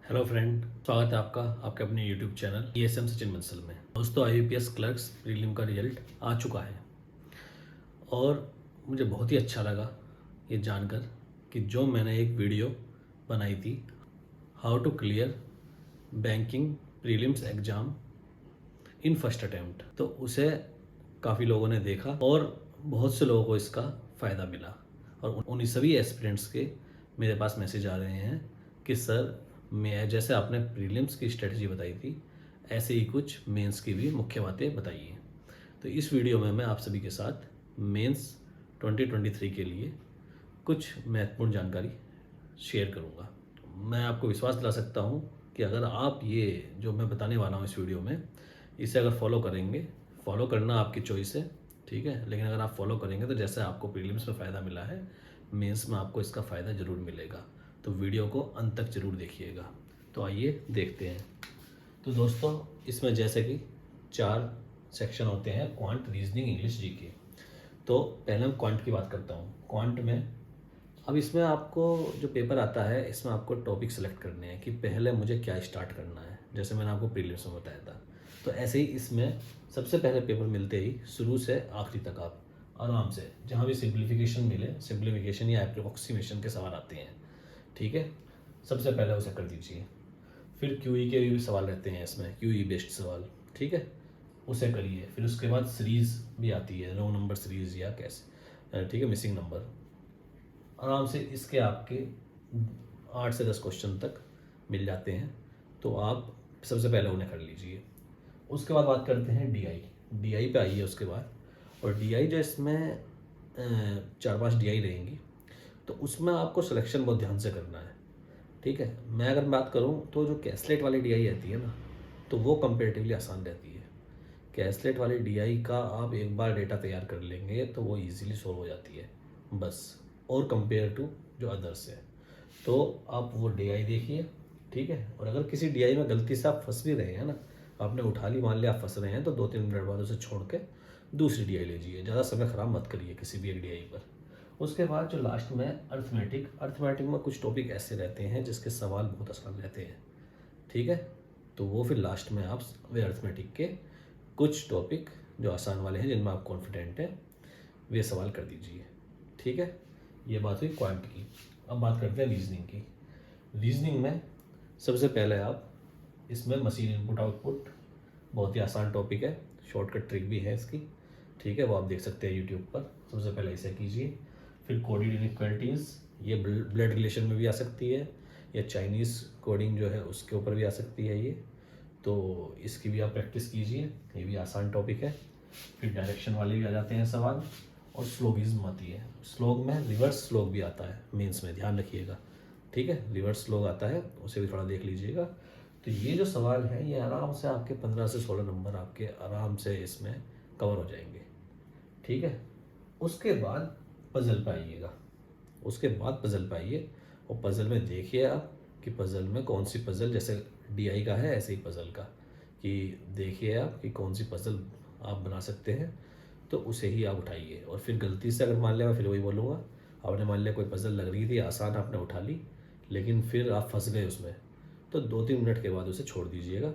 Hello friend, स्वागत है आपका आपके अपने YouTube channel ESM Sachin Bansal में। दोस्तों, IUPS क्लर्क्स प्रीलिम का रिजल्ट आ चुका है और मुझे बहुत ही अच्छा लगा ये जानकर कि जो मैंने एक वीडियो बनाई थी, how to clear banking prelims exam in first attempt, तो उसे काफ़ी लोगों ने देखा और बहुत से लोगों को इसका फ़ायदा मिला। और उन्हीं सभी एस्पिरेंट्स के मेरे पास मैसेज आ रहे हैं कि सर, मैं जैसे आपने प्रीलिम्स की स्ट्रेटजी बताई थी, ऐसे ही कुछ मेंस की भी मुख्य बातें बताइए। तो इस वीडियो में मैं आप सभी के साथ मेंस 2023 के लिए कुछ महत्वपूर्ण जानकारी शेयर करूंगा। मैं आपको विश्वास दिला सकता हूं कि अगर आप ये जो मैं बताने वाला हूं इस वीडियो में, इसे अगर फॉलो करेंगे, फॉलो करना आपकी चॉइस है, ठीक है, लेकिन अगर आप फॉलो करेंगे तो जैसे आपको प्रीलिम्स में फ़ायदा मिला है, मेंस में आपको इसका फ़ायदा ज़रूर मिलेगा। तो वीडियो को अंत तक ज़रूर देखिएगा। तो आइए देखते हैं। तो दोस्तों, इसमें जैसे कि 4 सेक्शन होते हैं: क्वांट, रीजनिंग, इंग्लिश, जीके। तो पहले हम क्वांट की बात करता हूँ। क्वांट में अब इसमें आपको जो पेपर आता है, इसमें आपको टॉपिक सेलेक्ट करने हैं कि पहले मुझे क्या स्टार्ट करना है, जैसे मैंने आपको प्रीलिम्स में बताया था। तो ऐसे ही इसमें सबसे पहले पेपर मिलते ही शुरू से आखिरी तक आप आराम से जहाँ भी सिंप्लीफिकेशन मिले, सिंप्लीफिकेशन या अप्रोक्सीमेशन के सवाल आते हैं, ठीक है, सबसे पहले उसे कर दीजिए। फिर QE के भी सवाल रहते हैं इसमें, QE बेस्ड सवाल, ठीक है, उसे करिए। फिर उसके बाद सीरीज़ भी आती है, रो नंबर सीरीज़ या कैसे, ठीक है, मिसिंग नंबर। आराम से इसके आपके 8 से 10 क्वेश्चन तक मिल जाते हैं, तो आप सबसे पहले उन्हें कर लीजिए। उसके बाद बात करते हैं DI पे आइए उसके बाद। और DI जो इसमें 4-5 DI रहेंगी, तो उसमें आपको सिलेक्शन बहुत ध्यान से करना है, ठीक है। मैं अगर बात करूं तो जो कैसलेट वाली DI रहती है ना, तो वो कंपेरेटिवली आसान रहती है। कैसलेट वाली DI का आप एक बार डेटा तैयार कर लेंगे तो वो इजीली सॉल्व हो जाती है बस, और कंपेयर टू जो अदर्स है। तो आप वो DI देखिए, ठीक है। और अगर किसी DI में गलती से आप फंस भी रहे हैं ना, आपने उठा ली, मान लिया आप फंस रहे हैं, तो 2-3 मिनट बाद उसे छोड़ के दूसरी DI लीजिए। ज़्यादा समय ख़राब मत करिए किसी भी एक DI पर। उसके बाद जो लास्ट में अर्थमेटिक में कुछ टॉपिक ऐसे रहते हैं जिसके सवाल बहुत आसान रहते हैं, ठीक है। तो वो फिर लास्ट में आप वे अर्थमेटिक के कुछ टॉपिक जो आसान वाले हैं, जिनमें आप कॉन्फिडेंट हैं, वे सवाल कर दीजिए, ठीक है। ये बात हुई क्वांट की। अब बात करते हैं रीजनिंग की। रीजनिंग में सबसे पहले आप इसमें मशीन इनपुट आउटपुट, बहुत ही आसान टॉपिक है, शॉर्टकट ट्रिक भी है इसकी, ठीक है, वो आप देख सकते हैं यूट्यूब पर। सबसे पहले इसे कीजिए। फिर कोडेड इनइक्वालिटीज़, ये ब्लड रिलेशन में भी आ सकती है, या चाइनीज़ कोडिंग जो है उसके ऊपर भी आ सकती है ये, तो इसकी भी आप प्रैक्टिस कीजिए, ये भी आसान टॉपिक है। फिर डायरेक्शन वाले भी आ जाते हैं सवाल, और स्लोगिज्म आती है। स्लोग में रिवर्स स्लोग भी आता है मेंस में, ध्यान रखिएगा, ठीक है, रिवर्स स्लोग आता है, उसे भी थोड़ा देख लीजिएगा। तो ये जो सवाल हैं, ये आराम से आपके 15 से 16 नंबर आपके आराम से इसमें कवर हो जाएंगे, ठीक है। उसके बाद पज़ल पे आइएगा। और पज़ल में देखिए आप कि पज़ल में कौन सी पज़ल, जैसे DI का है ऐसे ही पज़ल का, कि देखिए आप कि कौन सी पज़ल आप बना सकते हैं, तो उसे ही आप उठाइए। और फिर गलती से अगर मान लिया, मैं फिर वही बोलूँगा, आपने मान लिया कोई पज़ल लग रही थी आसान, आपने उठा ली, लेकिन फिर आप फंस गए उसमें, तो 2-3 मिनट के बाद उसे छोड़ दीजिएगा।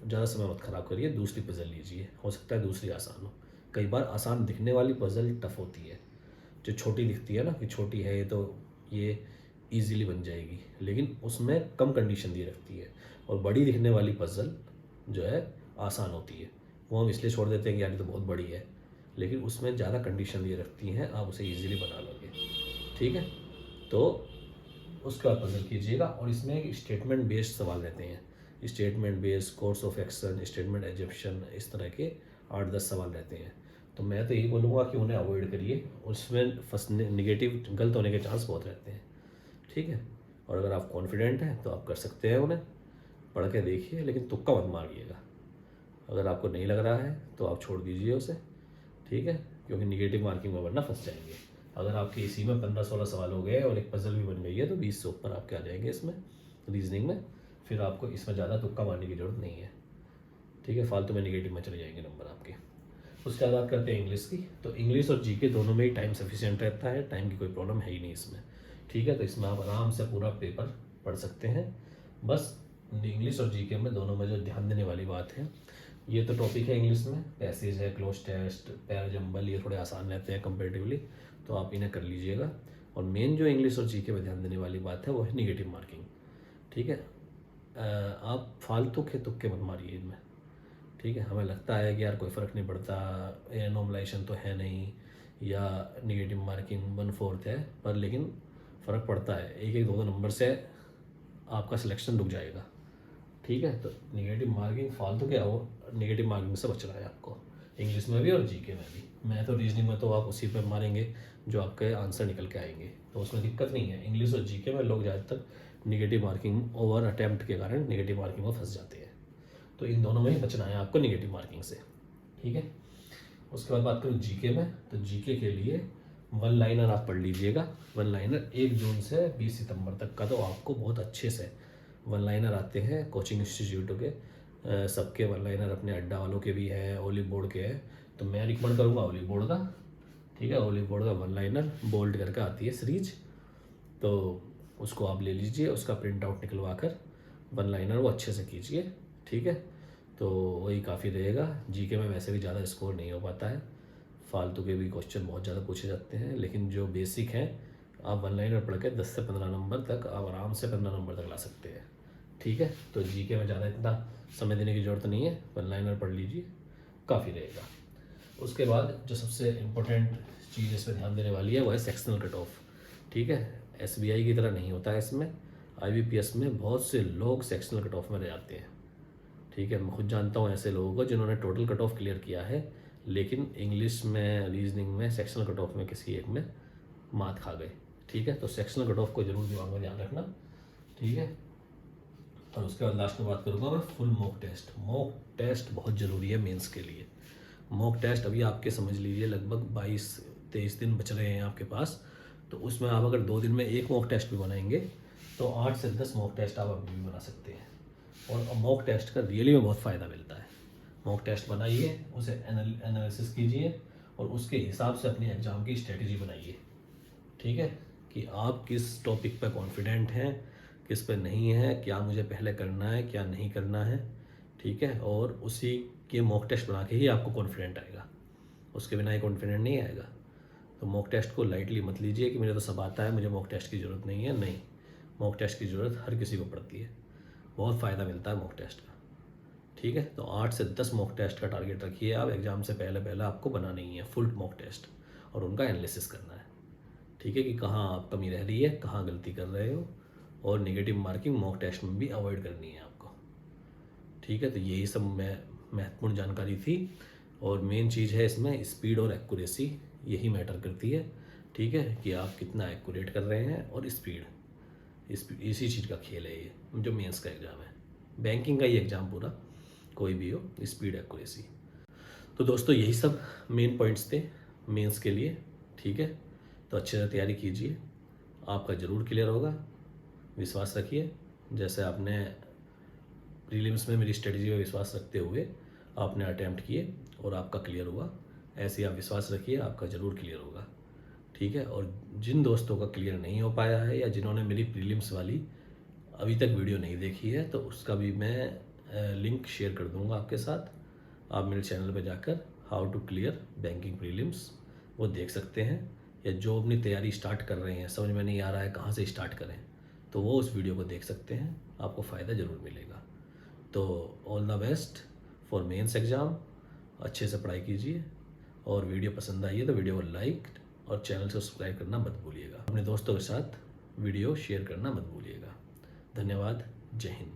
ज़्यादा समय मत ख़राब करिए, दूसरी पज़ल लीजिए, हो सकता है दूसरी आसान हो। कई बार आसान दिखने वाली पज़ल टफ होती है, जो छोटी दिखती है ना कि छोटी है ये, तो ये ईज़िली बन जाएगी, लेकिन उसमें कम कंडीशन दी रखती है। और बड़ी दिखने वाली पज़ल जो है आसान होती है, वो हम इसलिए छोड़ देते हैं कि यार ये तो बहुत बड़ी है, लेकिन उसमें ज़्यादा कंडीशन दिए रखती हैं, आप उसे ईज़िली बना लोगे, ठीक है। तो उसके बाद पज़ल कीजिएगा। और इसमें एक स्टेटमेंट बेस्ड सवाल रहते हैं, statement based, course of action, statement assumption, इस तरह के 8-10 सवाल रहते हैं। तो मैं तो यही बोलूँगा कि उन्हें अवॉइड करिए, उसमें फंसने, निगेटिव गलत होने के चांस बहुत रहते हैं, ठीक है। और अगर आप कॉन्फिडेंट हैं तो आप कर सकते हैं, उन्हें पढ़ के देखिए, लेकिन तुक्का मत मारिएगा। अगर आपको नहीं लग रहा है तो आप छोड़ दीजिए उसे, ठीक है, क्योंकि निगेटिव मार्किंग में वरना फंस जाएंगे। अगर आपके इसी में 15-16 सवाल हो गए और एक पज़ल भी बन गई है, तो 20 से ऊपर आपके आ जाएंगे इसमें रीजनिंग में। फिर आपको इसमें ज़्यादा तुक्का मारने की ज़रूरत नहीं है, ठीक है, फालतू में निगेटिव में चले जाएंगे नंबर आपके। उसके बाद बात करते हैं इंग्लिश की। तो इंग्लिश और जीके दोनों में ही टाइम सफिशिएंट रहता है, टाइम की कोई प्रॉब्लम है ही नहीं इसमें, ठीक है। तो इसमें आप आराम से पूरा पेपर पढ़ सकते हैं, बस इंग्लिश और जीके में दोनों में जो ध्यान देने वाली बात है, ये तो टॉपिक है इंग्लिश में, पैसेज है, क्लोज टेस्ट, पैरा जंबल, ये थोड़े आसान रहते हैं कंपेरेटिवली, तो आप इन्हें कर लीजिएगा। और मेन जो इंग्लिश और जीके में ध्यान देने वाली बात है वो है निगेटिव मार्किंग। ठीक है, आप फालतू के तुक्के मत मारिए इनमें। ठीक है, हमें लगता है कि यार कोई फ़र्क नहीं पड़ता, नॉर्मलाइजेशन तो है नहीं, या निगेटिव मार्किंग 1/4 है, पर लेकिन फ़र्क पड़ता है, एक एक दो दो नंबर से आपका सिलेक्शन रुक जाएगा। ठीक है, तो निगेटिव मार्किंग फालतू के आओ, निगेटिव मार्किंग से बचना है आपको, इंग्लिश में भी और जीके में भी। मैथ और रीजनिंग में तो आप उसी पर मारेंगे जो आपके आंसर निकल के आएंगे, तो उसमें दिक्कत नहीं है। इंग्लिश और जीके में लोग ज़्यादातर निगेटिव मार्किंग ओवर अटैम्प्ट के कारण निगेटिव मार्किंग में फंस जाते हैं, तो इन दोनों में ही बचना है आपको निगेटिव मार्किंग से। ठीक है, उसके बाद बात करूँ जीके में, तो जीके के लिए वन लाइनर आप पढ़ लीजिएगा। वन लाइनर 1 जून से 20 सितंबर तक का तो आपको बहुत अच्छे से वन लाइनर आते हैं कोचिंग इंस्टीट्यूटों के, सबके वन लाइनर अपने अड्डा वालों के भी हैं, ओलिव बोर्ड के हैं, तो मैं रिकमेंड करूँगा ओलिव बोर्ड का। ठीक है, ओलिव बोर्ड का वन लाइनर बोल्ड करके आती है सीरीज, तो उसको आप ले लीजिए, उसका प्रिंट आउट निकलवा कर वन लाइनर वो अच्छे से कीजिए। ठीक है, तो वही काफ़ी रहेगा। जीके में वैसे भी ज़्यादा स्कोर नहीं हो पाता है, फालतू के भी क्वेश्चन बहुत ज़्यादा पूछे जाते हैं, लेकिन जो बेसिक हैं आप वन लाइनर पढ़ के 10 से 15 नंबर तक आप आराम से 15 नंबर तक ला सकते हैं। ठीक है, तो जीके में ज़्यादा इतना समय देने की ज़रूरत नहीं है, वन लाइनर पढ़ लीजिए, काफ़ी रहेगा। उसके बाद जो सबसे इम्पोर्टेंट चीज़ इस पर ध्यान देने वाली है वो है सेक्शनल कट ऑफ। ठीक है, एसबीआई की तरह नहीं होता है इसमें, आईबीपीएस में बहुत से लोग सेक्शनल कट ऑफ में रह जाते हैं। ठीक है, मैं खुद जानता हूँ ऐसे लोगों को जिन्होंने टोटल कट ऑफ क्लियर किया है, लेकिन इंग्लिश में, रीजनिंग में, सेक्शनल कट ऑफ में किसी एक में मात खा गए। ठीक है, तो सेक्शनल कट ऑफ को जरूर दिमाग में ध्यान रखना। ठीक है, और उसके बाद लास्ट में बात करूँगा मैं full mock test. Mock test बहुत ज़रूरी है मेंस के लिए। मॉक टेस्ट अभी आपके समझ लीजिए लगभग 22-23 दिन बच रहे हैं आपके पास, तो उसमें आप अगर 2 दिन में एक मॉक टेस्ट भी बनाएंगे तो 8 से 10 मॉक टेस्ट आप अभी भी बना सकते हैं। और मॉक टेस्ट का रियली में बहुत फ़ायदा मिलता है। मॉक टेस्ट बनाइए, उसे एनालिसिस कीजिए और उसके हिसाब से अपनी एग्ज़ाम की स्ट्रेटजी बनाइए। ठीक है, कि आप किस टॉपिक पर कॉन्फिडेंट हैं, किस पर नहीं है, क्या मुझे पहले करना है, क्या नहीं करना है। ठीक है, और उसी के मॉक टेस्ट बना के ही आपको कॉन्फिडेंट आएगा, उसके बिना ही कॉन्फिडेंट नहीं आएगा। तो मॉक टेस्ट को लाइटली मत लीजिए कि मुझे तो सब आता है, मुझे मॉक टेस्ट की ज़रूरत नहीं है। नहीं, मॉक टेस्ट की ज़रूरत हर किसी को पड़ती है, बहुत फ़ायदा मिलता है मॉक टेस्ट का। ठीक है, तो 8 से 10 मॉक टेस्ट का टारगेट रखिए आप, एग्ज़ाम से पहले आपको बना नहीं है फुल मॉक टेस्ट, और उनका एनालिसिस करना है। ठीक है, कि कहाँ आप कमी रह रही है, कहाँ गलती कर रहे हो, और नेगेटिव मार्किंग मॉक टेस्ट में भी अवॉइड करनी है आपको। ठीक है, तो यही सब महत्वपूर्ण जानकारी थी, और मेन चीज़ है इसमें स्पीड और एक्यूरेसी, यही मैटर करती है। ठीक है, कि आप कितना एक्यूरेट कर रहे हैं, और स्पीड, इसी चीज़ का खेल है ये जो मेंस का एग्ज़ाम है, बैंकिंग का ही एग्ज़ाम पूरा कोई भी हो, स्पीड एक्यूरेसी। तो दोस्तों यही सब मेन पॉइंट्स थे मेंस के लिए। ठीक है, तो अच्छे से तैयारी कीजिए, आपका ज़रूर क्लियर होगा, विश्वास रखिए। जैसे आपने प्रीलिम्स में मेरी स्ट्रेटजी में विश्वास रखते हुए आपने अटैम्प्ट किए और आपका क्लियर हुआ, ऐसे ही आप विश्वास रखिए, आपका ज़रूर क्लियर होगा। ठीक है, और जिन दोस्तों का क्लियर नहीं हो पाया है, या जिन्होंने मेरी प्रीलिम्स वाली अभी तक वीडियो नहीं देखी है, तो उसका भी मैं लिंक शेयर कर दूंगा आपके साथ। आप मेरे चैनल पे जाकर how to clear banking prelims वो देख सकते हैं, या जो अपनी तैयारी स्टार्ट कर रहे हैं, समझ में नहीं आ रहा है कहाँ से स्टार्ट करें, तो वो उस वीडियो को देख सकते हैं, आपको फ़ायदा ज़रूर मिलेगा। तो all the best for mains exam, अच्छे से पढ़ाई कीजिए, और वीडियो पसंद आई है तो वीडियो को लाइक और चैनल को सब्सक्राइब करना मत भूलिएगा। अपने दोस्तों के साथ वीडियो शेयर करना मत भूलिएगा। धन्यवाद, जय हिंद।